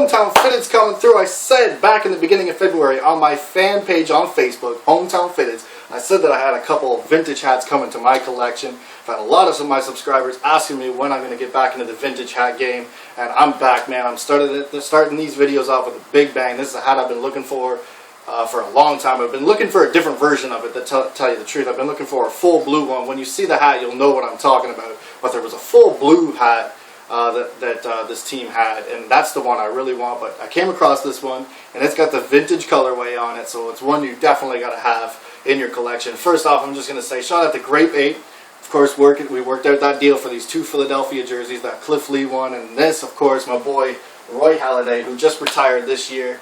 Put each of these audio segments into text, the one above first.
HomeTownFitteds coming through. I said back in the beginning of February on my fan page on Facebook, HomeTownFitteds, I said that I had a couple vintage hats coming to my collection. I've had a lot of my subscribers asking me when I'm going to get back into the vintage hat game, and I'm back, man. I'm starting these videos off with a big bang. This is a hat I've been looking for a long time. I've been looking for a different version of it, to tell you the truth. I've been looking for a full blue one. When you see the hat, you'll know what I'm talking about. But there was a full blue hat that this team had, and that's the one I really want. But I came across this one, and it's got the vintage colorway on it, so it's one you definitely got to have in your collection. First off, I'm just going to say shout out to Grape 8. Of course, we worked out that deal for these two Philadelphia jerseys, that Cliff Lee one, and this, of course, my boy Roy Halladay, who just retired this year.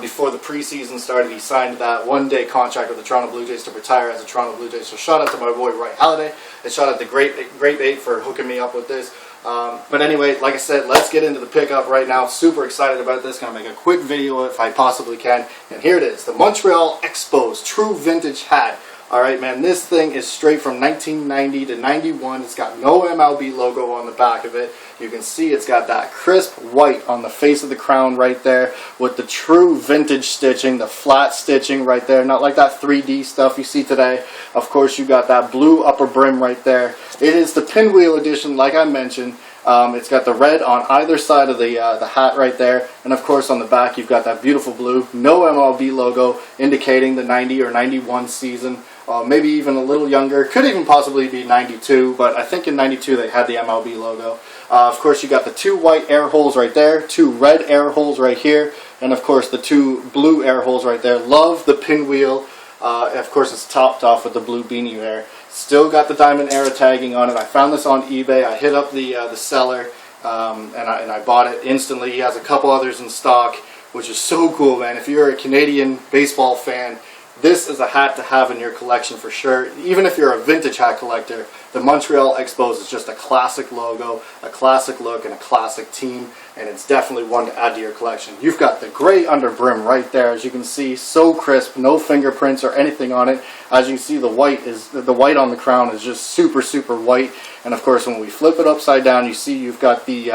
Before the preseason started, he signed that one-day contract with the Toronto Blue Jays to retire as a Toronto Blue Jay. So shout out to my boy Roy Halladay, and shout out to Grape 8 for hooking me up with this. But anyway, like I said, let's get into the pickup right now. Super excited about this. Gonna make a quick video if I possibly can. And here it is, the Montreal Expos True Vintage Hat. Alright, man, this thing is straight from 1990 to 91. It's got no MLB logo on the back of it. You can see it's got that crisp white on the face of the crown right there with the true vintage stitching, the flat stitching right there, not like that 3D stuff you see today. Of course, you got that blue upper brim right there. It is the pinwheel edition, like I mentioned. It's got the red on either side of the hat right there, and of course on the back you've got that beautiful blue, no MLB logo, indicating the 90 or 91 season. Maybe even a little younger, could even possibly be 92, but I think in 92 they had the MLB logo. Of course you got the two white air holes right there, two red air holes right here, and of course the two blue air holes right there. Love the pinwheel. Of course it's topped off with the blue beanie there. Still got the diamond era tagging on it. I found this on eBay. I hit up the seller and I bought it instantly. He has a couple others in stock, which is so cool, man. If you're a Canadian baseball fan, this is a hat to have in your collection for sure. Even if you're a vintage hat collector, the Montreal Expos is just a classic logo, a classic look, and a classic team, and it's definitely one to add to your collection. You've got the gray under brim right there, as you can see, so crisp, no fingerprints or anything on it. As you can see, the white on the crown is just super, super white. And of course, when we flip it upside down, you see you've got the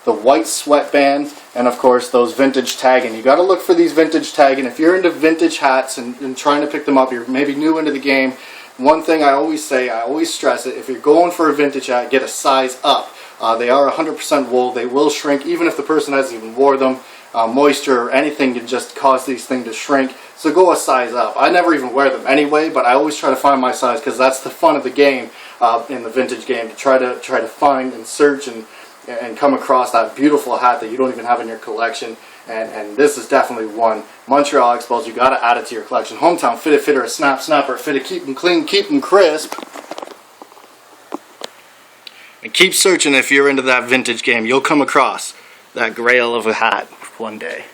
white sweatband, and of course those vintage tagging. You got to look for these vintage tagging. If you're into vintage hats and trying to pick them up, you're maybe new into the game. One thing I always say, I always stress it, if you're going for a vintage hat, get a size up. They are 100% wool. They will shrink even if the person hasn't even wore them. Moisture or anything can just cause these things to shrink. So go a size up. I never even wear them anyway, but I always try to find my size because that's the fun of the game, in the vintage game, to try to find and search and come across that beautiful hat that you don't even have in your collection. And this is definitely one. Montreal Expos, you got to add it to your collection. Hometown Fitted Fitter, a snap snapper, fitted, keep them clean, keep them crisp. And keep searching if you're into that vintage game. You'll come across that grail of a hat one day.